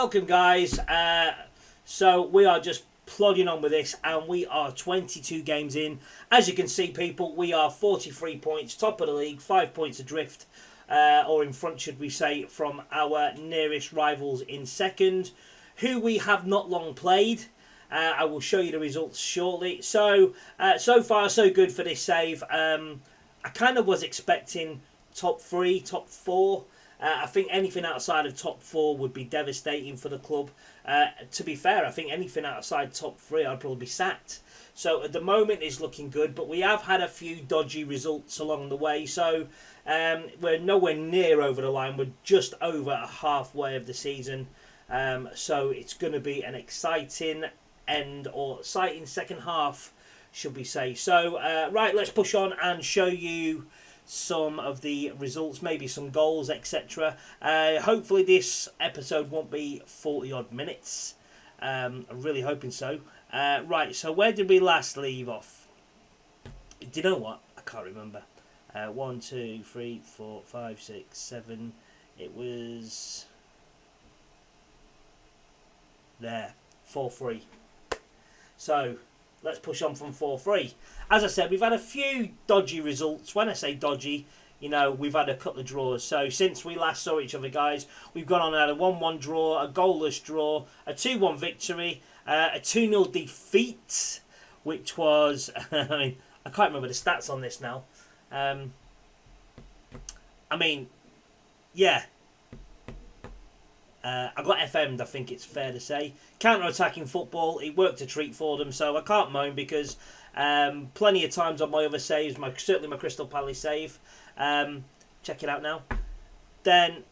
welcome guys. So we are just plodding on with this, and we are 22 games in. As you can see, people, we are 43 points, top of the league, 5 points adrift, or in front, should we say, from our nearest rivals in second, who we have not long played. I will show you the results shortly. So far, so good for this save. I kind of was expecting top 3, top 4. I think anything outside of top 4 would be devastating for the club. To be fair, I think anything outside top 3, I'd probably be sacked. So at the moment, it's looking good, but we have had a few dodgy results along the way. So we're nowhere near over the line. We're just over halfway of the season. So it's going to be an exciting end, or exciting second half, should we say. So, right, let's push on and show you some of the results, maybe some goals, etc. Hopefully this episode won't be 40 odd minutes. I'm really hoping so. Right, so where did we last leave off? Do you know what? I can't remember. 1, 2, 3, 4, 5, 6, 7. It was there, 4-3. So let's push on from 4-3. As I said, we've had a few dodgy results. When I say dodgy, you know, we've had a couple of draws. So since we last saw each other, guys, we've gone on and had a 1-1 draw, a goalless draw, a 2-1 victory, a 2-0 defeat, which was, I mean, I can't remember the stats on this now. I mean, yeah. I got FM'd, I think it's fair to say. Counter-attacking football, it worked a treat for them, so I can't moan, because plenty of times on my other saves, certainly my Crystal Palace save, check it out now. Then,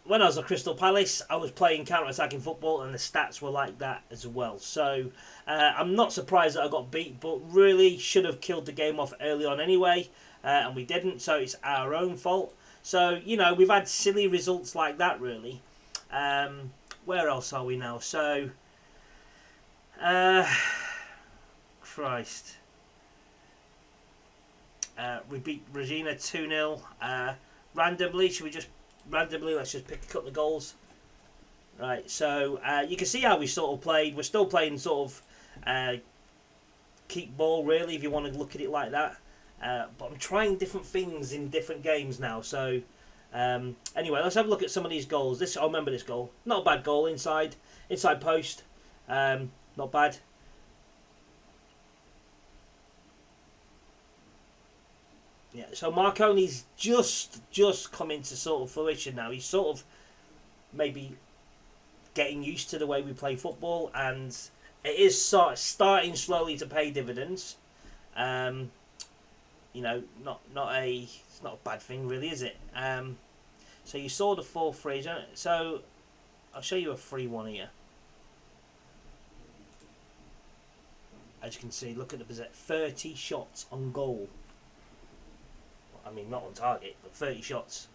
when I was at Crystal Palace, I was playing counter-attacking football, and the stats were like that as well. So, I'm not surprised that I got beat, but really should have killed the game off early on anyway, and we didn't, so it's our own fault. So, you know, we've had silly results like that, really. Where else are we now? So, Christ. We beat Regina 2-0. Randomly, let's just pick a couple of goals. Right, so you can see how we sort of played. We're still playing sort of keep ball, really, if you want to look at it like that. But I'm trying different things in different games now, so anyway, let's have a look at some of these goals. I remember this goal. Not a bad goal, inside post. Not bad. Yeah, so Marconi's just coming to sort of fruition now. He's sort of maybe getting used to the way we play football, and it is sort of starting slowly to pay dividends. You know, it's not a bad thing, really, is it? So you saw the 4-3. So I'll show you a 3-1 here. As you can see, look at the possession. 30 shots on goal. I mean, not on target, but 30 shots.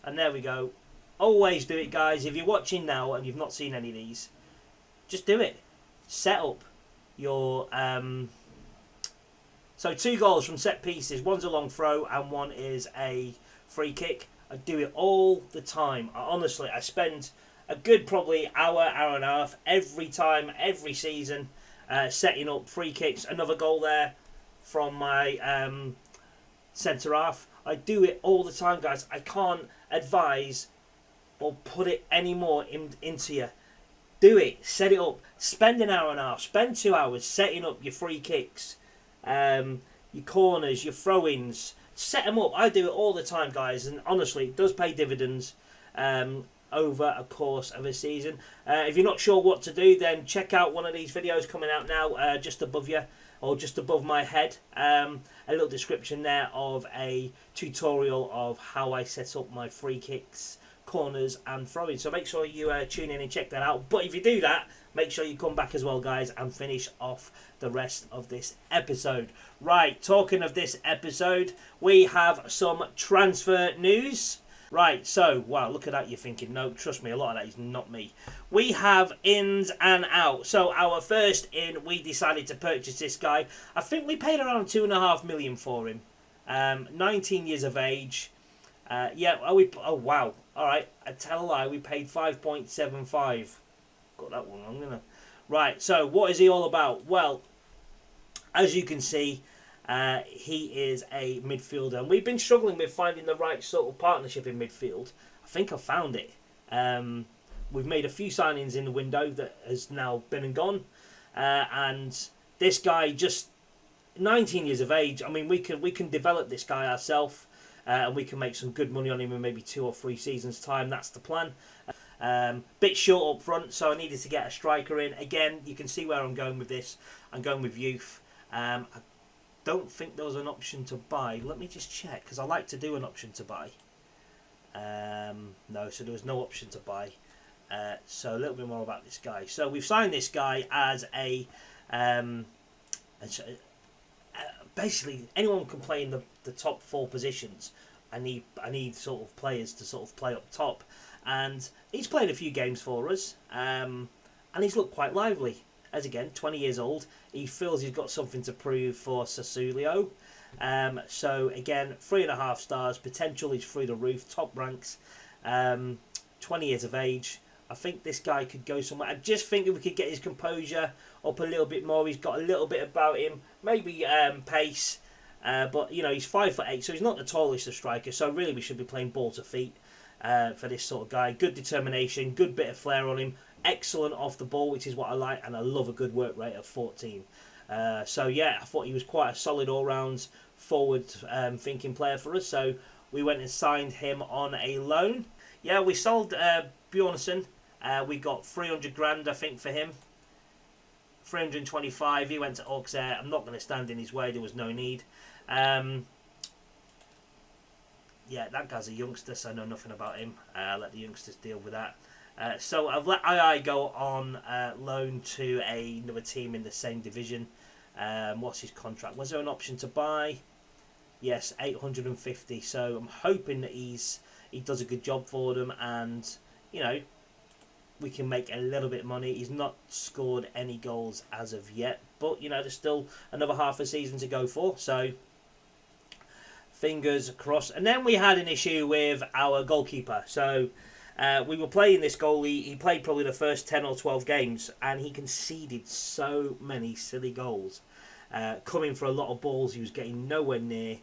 And there we go. Always do it, guys. If you're watching now and you've not seen any of these, just do it. Set up your... So 2 goals from set pieces. One's a long throw and one is a free kick. I do it all the time. Honestly, I spend a good probably hour and a half every time, every season, setting up free kicks. Another goal there from my centre half. I do it all the time, guys. I can't advise or put it any more into you. Do it. Set it up. Spend an hour and a half. Spend 2 hours setting up your free kicks. Your corners, your throw-ins, set them up. I do it all the time, guys, and honestly, it does pay dividends over a course of a season. If you're not sure what to do, then check out one of these videos coming out now, just above you, or just above my head. A little description there of a tutorial of how I set up my free kicks, corners and throw-ins. So make sure you tune in and check that out. But if you do that, make sure you come back as well, guys, and finish off the rest of this episode. Right, talking of this episode, we have some transfer news. Right, so, wow, look at that, you're thinking, no, trust me, a lot of that is not me. We have ins and outs. So, our first in, we decided to purchase this guy. I think we paid around $2.5 million for him. 19 years of age. Yeah. Oh wow. All right. I tell a lie. We paid 5.75. Got that one wrong, didn't I? Right. So what is he all about? Well, as you can see, he is a midfielder, and we've been struggling with finding the right sort of partnership in midfield. I think I found it. We've made a few signings in the window that has now been and gone, and this guy just 19 years of age. I mean, we can develop this guy ourselves, and we can make some good money on him in maybe 2 or 3 seasons' time. That's the plan. Bit short up front, so I needed to get a striker in. Again, you can see where I'm going with this. I'm going with youth. I don't think there was an option to buy. Let me just check, because I like to do an option to buy. No, so there was no option to buy. So a little bit more about this guy. So we've signed this guy as a... basically, anyone can play in the top 4 positions. I need sort of players to sort of play up top. And he's played a few games for us. And he's looked quite lively. As again, 20 years old, he feels he's got something to prove for Sassuolo. So again, 3.5 stars. Potential is through the roof. Top ranks. 20 years of age. I think this guy could go somewhere. I just think if we could get his composure up a little bit more. He's got a little bit about him. Maybe pace. But, you know, he's 5'8", so he's not the tallest of strikers. So really we should be playing ball to feet for this sort of guy. Good determination. Good bit of flair on him. Excellent off the ball, which is what I like, and I love a good work rate of 14. So yeah, I thought he was quite a solid all-round forward thinking player for us. So we went and signed him on a loan. Yeah, we sold Bjornsson. We got 300 grand, I think, for him. 325. He went to Auxerre. I'm not going to stand in his way. There was no need. Yeah, that guy's a youngster, so I know nothing about him. I'll let the youngsters deal with that. So I've let II go on loan to another team in the same division. What's his contract? Was there an option to buy? Yes, 850. So I'm hoping that he does a good job for them, and you know, we can make a little bit of money. He's not scored any goals as of yet, but you know, there's still another half a season to go for. So fingers crossed. And then we had an issue with our goalkeeper. So we were playing this goalie. He played probably the first 10 or 12 games, and he conceded so many silly goals. Coming for a lot of balls, he was getting nowhere near.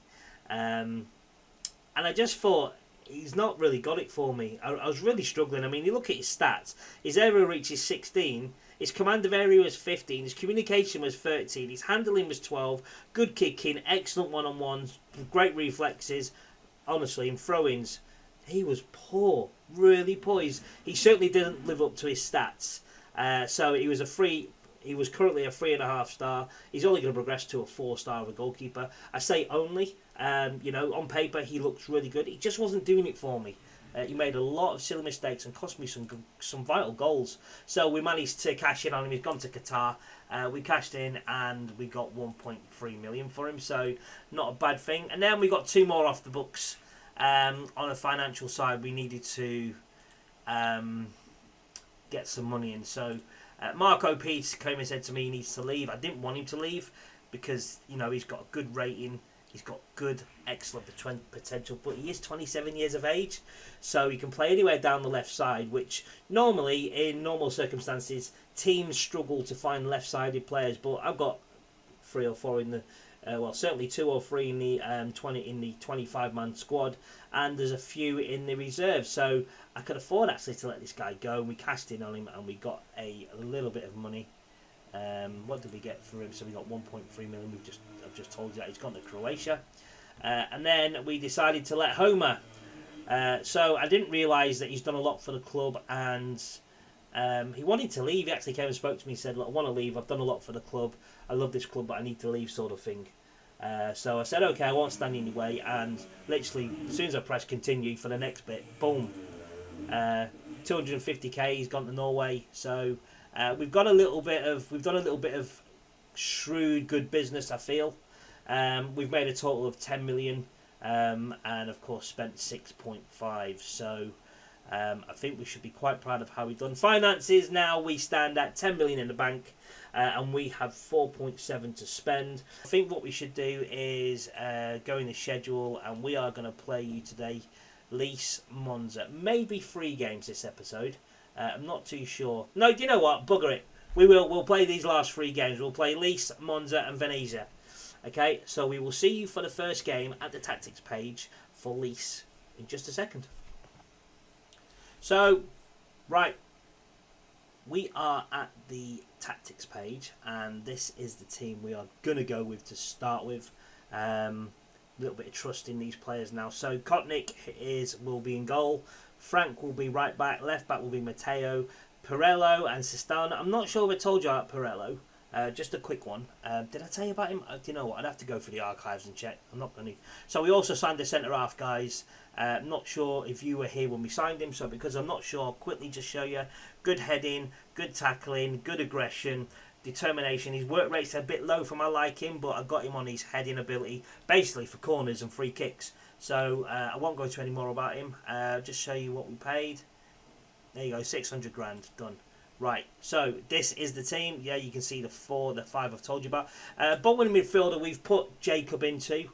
And I just thought, he's not really got it for me. I was really struggling. I mean, you look at his stats. His area reach is 16. His command of area was 15. His communication was 13. His handling was 12. Good kicking. Excellent one-on-ones. Great reflexes. Honestly, in throw-ins, he was poor. Really poor. He certainly didn't live up to his stats. So he was He was currently a 3.5 star. He's only going to progress to a 4 star of a goalkeeper. I say only. You know, on paper he looks really good. He just wasn't doing it for me. He made a lot of silly mistakes and cost me some vital goals. So we managed to cash in on him. He's gone to Qatar. We cashed in and we got 1.3 million for him. So not a bad thing. And then we got 2 more off the books. On the financial side, we needed to get some money in. So Marco Peets came and said to me he needs to leave. I didn't want him to leave because, you know, he's got a good rating. He's got good, excellent potential, but he is 27 years of age, so he can play anywhere down the left side, which normally, in normal circumstances, teams struggle to find left-sided players, but I've got 3 or 4 in the, well, certainly 2 or 3 in the 25-man squad, and there's a few in the reserve, so I could afford actually to let this guy go, and we cashed in on him, and we got a little bit of money. What did we get for him? So we got 1.3 million. I've just told you that he's gone to Croatia, and then we decided to let Homer. So I didn't realise that he's done a lot for the club, and he wanted to leave. He actually came and spoke to me. He said, "Look, I want to leave. I've done a lot for the club. I love this club, but I need to leave," sort of thing. So I said, "Okay, I won't stand in your way." And literally, as soon as I pressed continue for the next bit, boom, 250k. He's gone to Norway. So. We've done a little bit of shrewd, good business. I feel we've made a total of 10 million, and of course spent 6.5. So I think we should be quite proud of how we've done. Finances now we stand at 10 million in the bank, and we have 4.7 to spend. I think what we should do is go in the schedule, and we are going to play you today Lease, Monza. Maybe 3 games this episode. I'm not too sure. No, you know what? Bugger it. We'll play these last 3 games. We'll play Lease, Monza and Venezia. Okay, so we will see you for the first game at the tactics page for Lease in just a second. So, right. We are at the tactics page, and this is the team we are going to go with to start with. A little bit of trust in these players now. So Kotnik will be in goal. Frank will be right back. Left back will be Matteo. Pirello and Sistano. I'm not sure if I told you about Pirello. Just a quick one. Did I tell you about him? Do you know what? I'd have to go through the archives and check. I'm not going to. So we also signed the centre-half, guys. Not sure if you were here when we signed him. So because I'm not sure, I'll quickly just show you. Good heading, good tackling, good aggression, determination. His work rate's a bit low for my liking, but I got him on his heading ability, basically for corners and free kicks. So I won't go into any more about him. Just show you what we paid. There you go, 600 grand, done. Right, so this is the team. Yeah, you can see the 5 I've told you about. Bottom midfielder we've put Jacob into.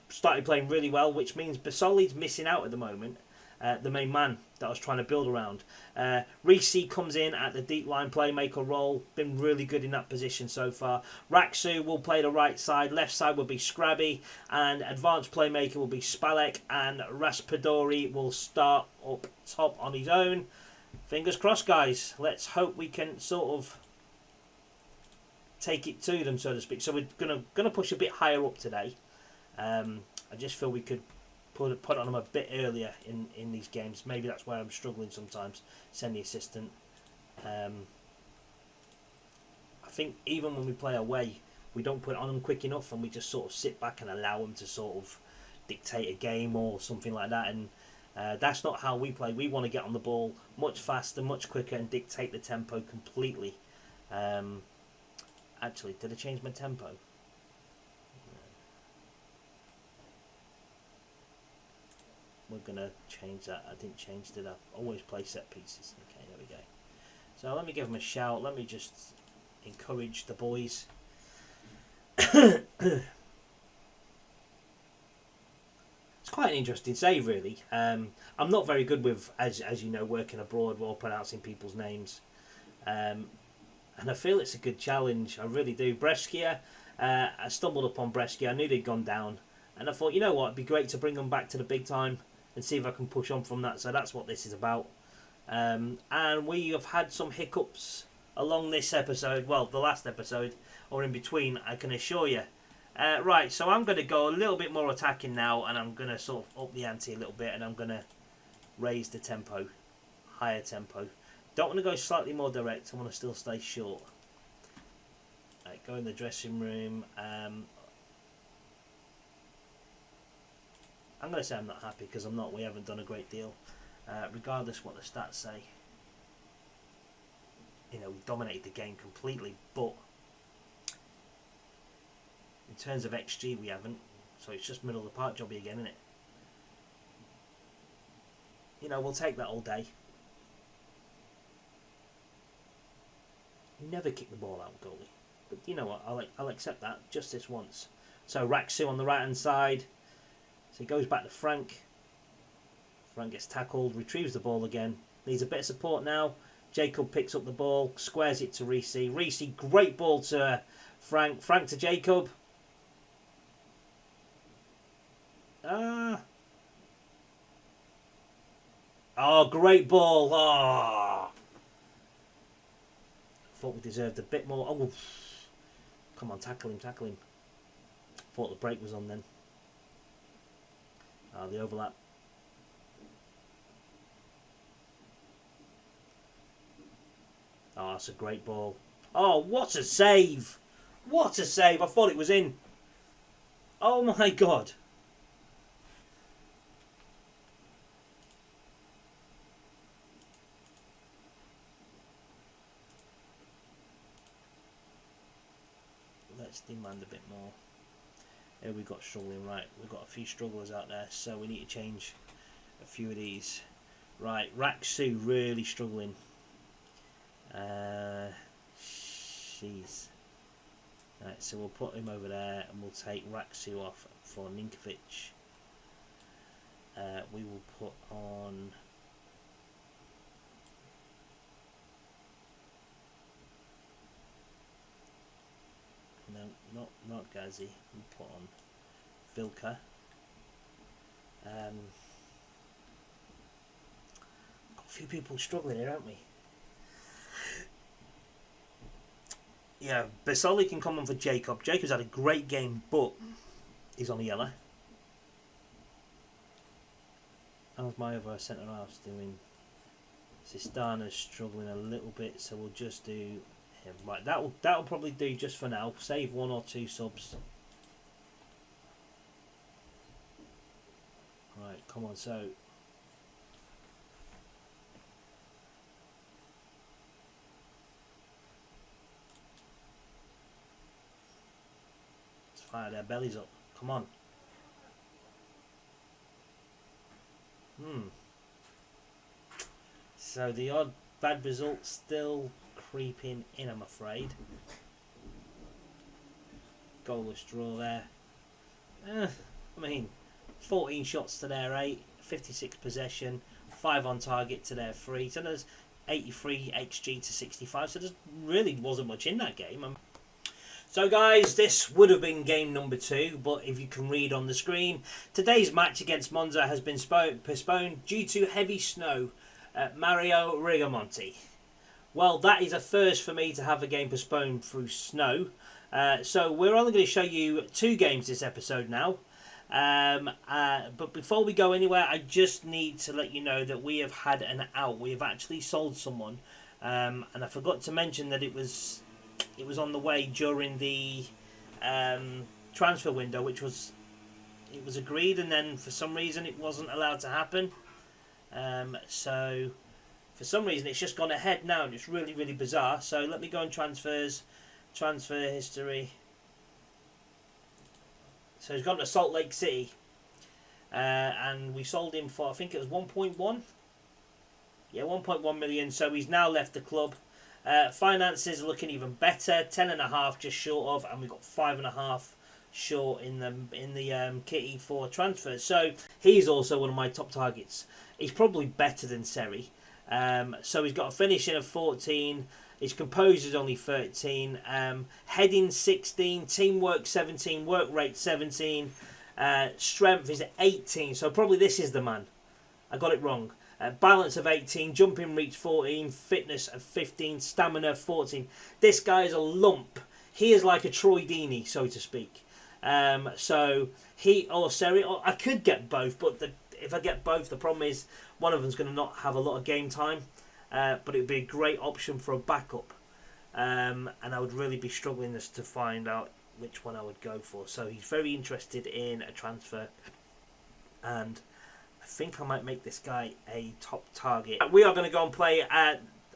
Started playing really well, which means Basoli's missing out at the moment. The main man that I was trying to build around. Reece comes in at the deep line playmaker role. Been really good in that position so far. Raksu will play the right side. Left side will be Scrabby. And advanced playmaker will be Spalek. And Raspadori will start up top on his own. Fingers crossed, guys. Let's hope we can sort of take it to them, so to speak. So we're gonna push a bit higher up today. I just feel we could put on them a bit earlier in these games. Maybe that's where I'm struggling sometimes. Send the assistant. I think even when we play away, we don't put it on them quick enough, and we just sort of sit back and allow them to sort of dictate a game or something like that. And that's not how we play. We want to get on the ball much faster, much quicker, and dictate the tempo completely. Actually, did I change my tempo? We're going to change that. I didn't change, did I? Always play set pieces. Okay, there we go. So let me give them a shout. Let me just encourage the boys. It's quite an interesting save, really. I'm not very good with, as you know, working abroad while pronouncing people's names. And I feel it's a good challenge. I really do. Brescia, I stumbled upon Brescia. I knew they'd gone down. And I thought, you know what, it'd be great to bring them back to the big time and see if I can push on from that. So that's what this is about. And we have had some hiccups along this episode. Well, the last episode, or in between, I can assure you. Right, so I'm going to go a little bit more attacking now, and I'm going to sort of up the ante a little bit, and I'm going to raise the tempo, higher tempo. Don't want to go slightly more direct. I want to still stay short. Right, go in the dressing room. I'm going to say I'm not happy because I'm not. We haven't done a great deal. Regardless what the stats say. You know, we dominated the game completely, but in terms of XG we haven't. So it's just middle of the park jobby again, isn't it? You know, we'll take that all day. You never kick the ball out, goalie. But you know what, I'll accept that just this once. So Raksu on the right hand side. So he goes back to Frank. Frank gets tackled, retrieves the ball again. Needs a bit of support now. Jacob picks up the ball, squares it to Reece. Reece, great ball to Frank. Frank to Jacob. Oh, great ball. Oh. Thought we deserved a bit more. Oh, come on, tackle him, tackle him. Thought the break was on then. The overlap. Oh, that's a great ball. Oh, what a save! What a save! I thought it was in. Oh my God. Let's demand a bit more. Here we got struggling, right. We've got a few strugglers out there, so we need to change a few of these. Right, Raksu really struggling. Jeez. Right, so we'll put him over there and we'll take Raksu off for Ninkovic. we will put on. No, not Ghazi. We'll put on Vilka. Got a few people struggling here, haven't we? Yeah, Basoli can come on for Jacob. Jacob's had a great game, but he's on a yellow. How's my other centre half doing? Sistana's struggling a little bit, so we'll just do him. Right, that'll probably do just for now. Save 1 or 2 subs. Right, come on, so let's fire their bellies up. Come on. So the odd bad result still creeping in, I'm afraid. Goalless draw there. I mean, 14 shots to their 8, 56 possession, 5 on target to their 3. So there's 83 XG to 65. So there really wasn't much in that game. So guys, this would have been game number 2, but if you can read on the screen, today's match against Monza has been postponed due to heavy snow at Mario Rigamonti. Well, that is a first for me to have a game postponed through snow. So we're only going to show you 2 games this episode now. But before we go anywhere, I just need to let you know that we have had an out. We have actually sold someone, and I forgot to mention that it was on the way during the transfer window, which was agreed, and then for some reason it wasn't allowed to happen. So for some reason it's just gone ahead now, and it's really, really bizarre. So let me go on transfers, transfer history. So he's gone to Salt Lake City, and we sold him for, I think it was 1.1. Yeah, 1.1 million. So he's now left the club. Finances are looking even better. 10.5 just short of, and we've got 5.5 short in the kitty for transfers. So he's also one of my top targets. He's probably better than Seri. So he's got a finishing of 14. His composure is only 13. Heading 16. Teamwork 17. Work rate 17. Strength is 18. So probably this is the man. I got it wrong. Balance of 18. Jumping reach 14. Fitness of 15. Stamina 14. This guy is a lump. He is like a Troy Deeney, so to speak. So he or Seri, or I could get both, but if I get both, the problem is one of them's going to not have a lot of game time. But it would be a great option for a backup, and I would really be struggling as to find out which one I would go for. So he's very interested in a transfer, and I think I might make this guy a top target. We are going to go and play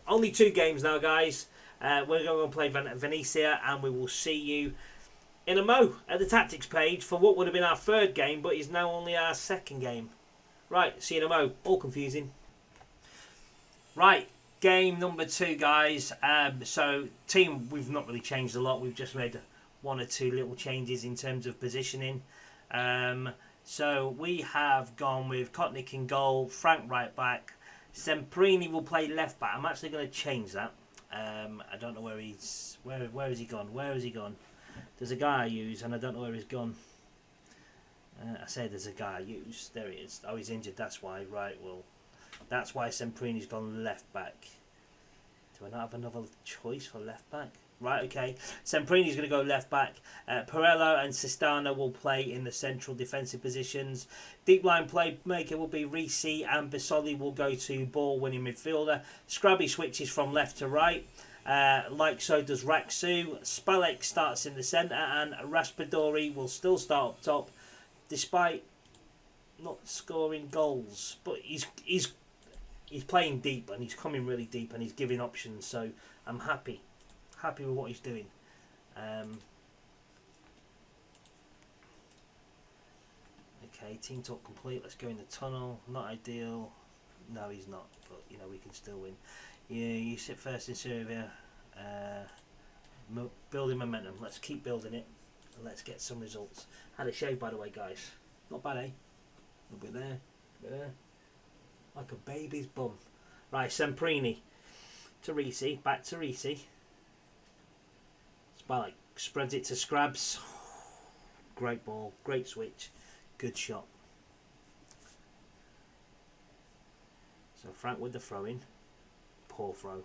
only 2 games now, guys. We're going to go and play Venezia, and we will see you in a mo at the tactics page for what would have been our 3rd game, but is now only our 2nd game. Right, see you in a mo. All confusing. Right, game number 2, guys. So team, we've not really changed a lot. We've just made 1 or 2 little changes in terms of positioning. So we have gone with Kotnik in goal, Frank right back. Semprini will play left back. I'm actually going to change that. I don't know where he's. Where has he gone? Where has he gone? There's a guy I use, and I don't know where he's gone. I say there's a guy I use. There he is. Oh, he's injured. That's why. Right. Well, that's why Semprini's gone left back. Do I not have another choice for left back? Right, okay. Semprini's going to go left back. Perello and Sistana will play in the central defensive positions. Deep line playmaker will be Risi, and Basoli will go to ball-winning midfielder. Scrubby switches from left to right. Like so does Raksu. Spalek starts in the centre, and Raspadori will still start up top, despite not scoring goals. But he's playing deep, and he's coming really deep, and he's giving options. So I'm happy with what he's doing. Okay, team talk complete. Let's go in the tunnel. Not ideal. No, he's not. But you know we can still win. Yeah, you sit first in Serbia. Building momentum. Let's keep building it. And let's get some results. Had a shave, by the way, guys. Not bad, eh? A little bit there. Like a baby's bum. Right, Semprini to Risi, back to Risi. Spalek spreads it to Scrabs. Great ball, great switch, good shot. So Frank with the throw in. Poor throw.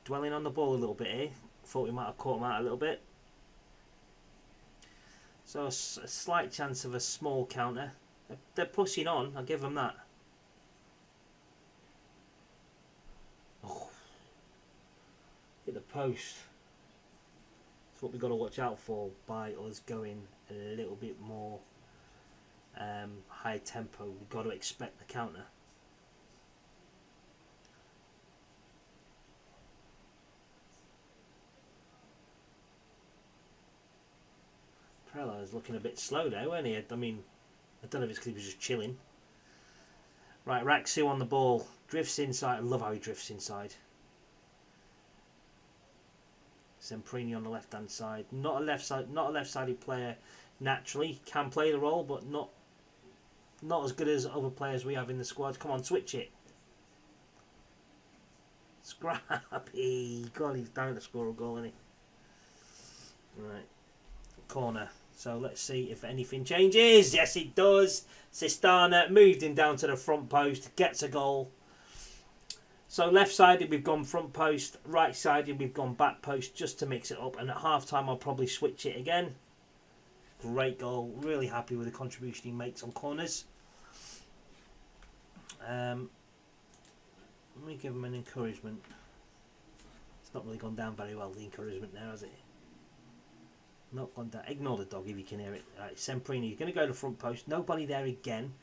Dwelling on the ball a little bit here. Thought we might have caught him out a little bit. So a slight chance of a small counter. They're pushing on, I'll give them that. Oh. Hit the post. That's what we've got to watch out for by us going a little bit more high tempo. We've got to expect the counter. Prello is looking a bit slow now, isn't he? I mean, I don't know if it's because he was just chilling. Right, Raksu on the ball. Drifts inside. I love how he drifts inside. Semprini on the left-hand side. Not a left-sided player naturally. Can play the role, but not as good as other players we have in the squad. Come on, switch it. Scrappy. God, he's down to score a goal, isn't he? Right. Corner. So let's see if anything changes. Yes, it does. Sistana moved him down to the front post. Gets a goal. So left-sided we've gone front post. Right-sided we've gone back post just to mix it up. And at half-time I'll probably switch it again. Great goal. Really happy with the contribution he makes on corners. Let me give him an encouragement. It's not really gone down very well, the encouragement now, has it? Not gone down. Ignore the dog if you can hear it. Right, Semprini, you're going to go to the front post. Nobody there again.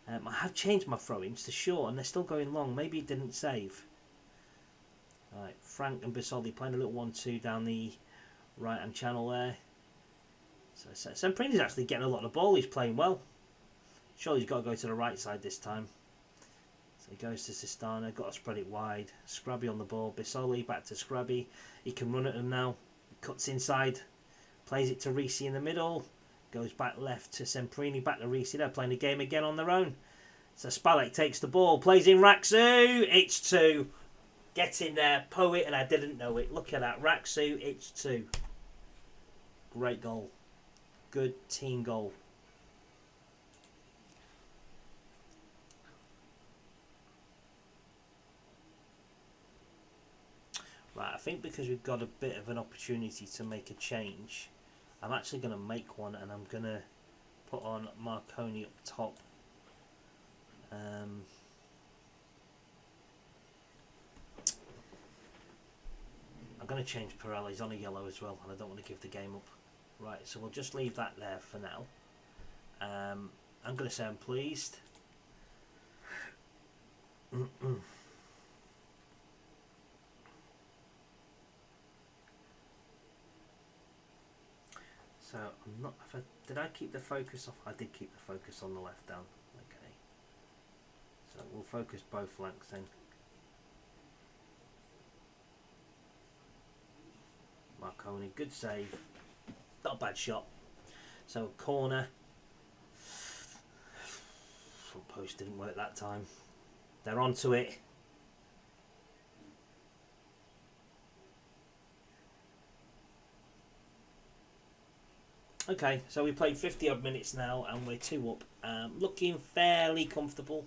I have changed my throw-ins to short and they're still going long. Maybe it didn't save. Right, Frank and Bisoli playing a little 1-2 down the right-hand channel there. So Semprini's actually getting a lot of the ball. He's playing well. Surely he's got to go to the right side this time. So he goes to Sistana. Got to spread it wide. Scrabby on the ball. Bisoli back to Scrabby. He can run at him now. He cuts inside. Plays it to Risi in the middle. Goes back left to Semprini. Back to Risi. They're playing the game again on their own. So Spalek takes the ball. Plays in Raksu. It's 2. Get in there. Poet and I didn't know it. Look at that. Raksu. It's 2. Great goal. Good team goal. Right, I think because we've got a bit of an opportunity to make a change, I'm actually going to make one and I'm going to put on Marconi up top. I'm going to change Perella. He's on a yellow as well and I don't want to give the game up. Right, so we'll just leave that there for now. I'm going to say I'm pleased. So I'm not. Did I keep the focus off? I did keep the focus on the left down. Okay. So we'll focus both flanks then. Marconi, good save. Not a bad shot. So corner. Front post didn't work that time. They're onto it. Okay, so we played 50 odd minutes now and we're 2 up. Looking fairly comfortable.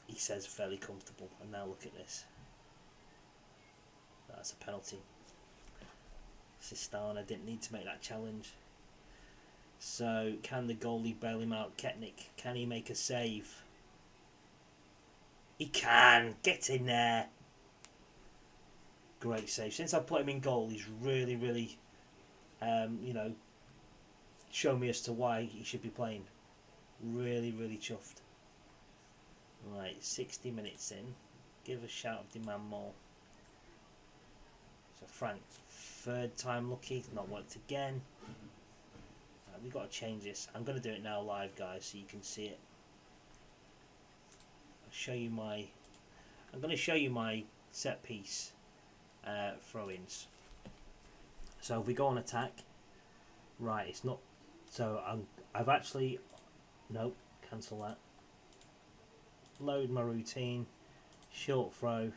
He says fairly comfortable, and now look at this. That's a penalty. Sistana didn't need to make that challenge. So can the goalie bail him out? Ketnik, can he make a save? He can. Get in there. Great save. Since I put him in goal, he's really, really, shown me as to why he should be playing. Really, really chuffed. Right, 60 minutes in. Give a shout of demand more. So Frank, 3rd time lucky. Not worked again. Right, we've got to change this. I'm going to do it now live, guys, so you can see it. I'm going to show you my set piece throw-ins. So if we go on attack, right, it's not. So I've actually, nope, cancel that. Load my routine, short throw,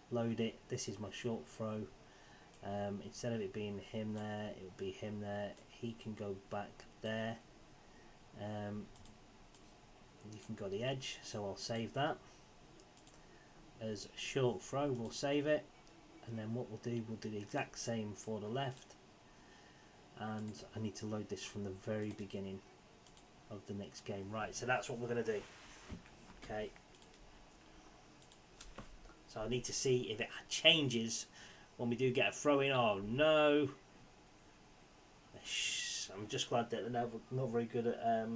load it. This is my short throw. Instead of it being him there, it would be him there. He can go back there. You can go the edge, so I'll save that as short throw. We'll save it, and then what we'll do the exact same for the left. And I need to load this from the very beginning of the next game. Right, so that's what we're going to do. Okay. So I need to see if it changes when we do get a throw in. Oh no. I'm just glad that they're not very good at...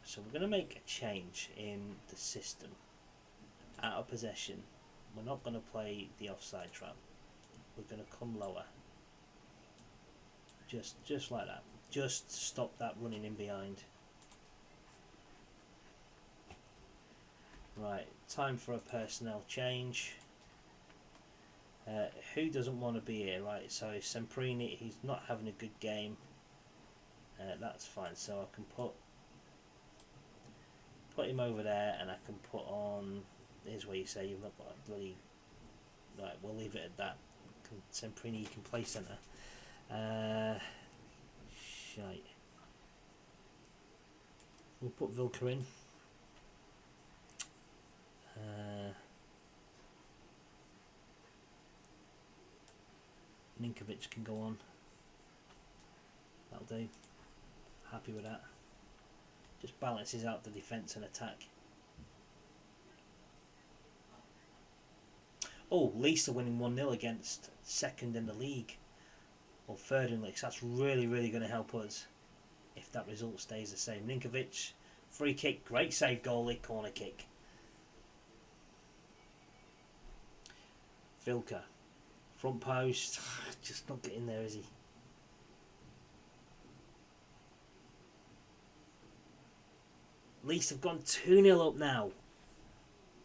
So we're going to make a change in the system. Out of possession. We're not going to play the offside trap. We're going to come lower. Just like that. Just stop that running in behind. Right, time for a personnel change. Who doesn't want to be here? Right, so Semprini, he's not having a good game. That's fine. So I can put him over there, and I can put on. Here's where you say you've not got a bloody. Right, we'll leave it at that. Semprini, you can play centre. Shite. We'll put Vilka in. Ninkovic can go on. That'll do. Happy with that. Just balances out the defence and attack. Oh, Leicester winning 1-0 against second in the league. Or third in the league. So that's really, really going to help us if that result stays the same. Ninkovic, free kick, great save goalie, corner kick. Vilka, front post, just not getting there, is he? Leeds have gone 2-0 up now.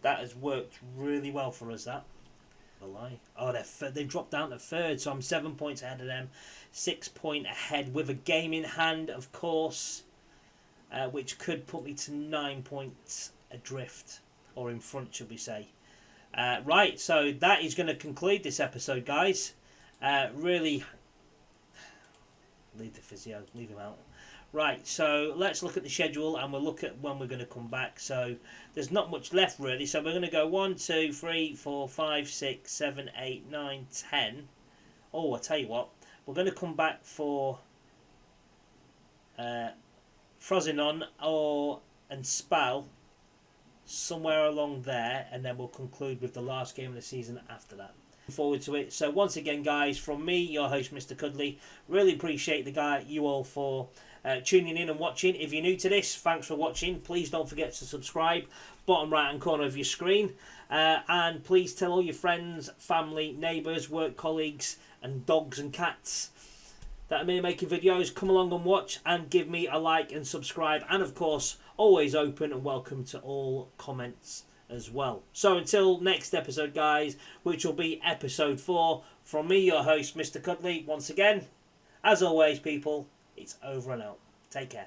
That has worked really well for us, that. Oh, they've dropped down to third, so I'm 7 points ahead of them. 6 point ahead with a game in hand, of course, which could put me to 9 points adrift, or in front, should we say. Right, so that is going to conclude this episode, guys. Really, leave the physio, leave him out. Right, so let's look at the schedule and we'll look at when we're going to come back. So there's not much left really. So we're going to go 1, 2, 3, 4, 5, 6, 7, 8, 9, 10. Oh, I'll tell you what. We're going to come back for Frosinone and Spal somewhere along there, and then we'll conclude with the last game of the season after that. Looking forward to it. So once again, guys, from me, your host, Mr. Cuddly, really appreciate you all for tuning in and watching. If you're new to this, thanks for watching. Please don't forget to subscribe, bottom right hand corner of your screen, and please tell all your friends, family, neighbours, work colleagues and dogs and cats that I'm here making videos. Come along and watch and give me a like and subscribe, and of course always open and welcome to all comments as well. So until next episode, guys, which will be episode 4, from me, your host, Mr. Cuddly, once again, as always, people, it's over and out. Take care.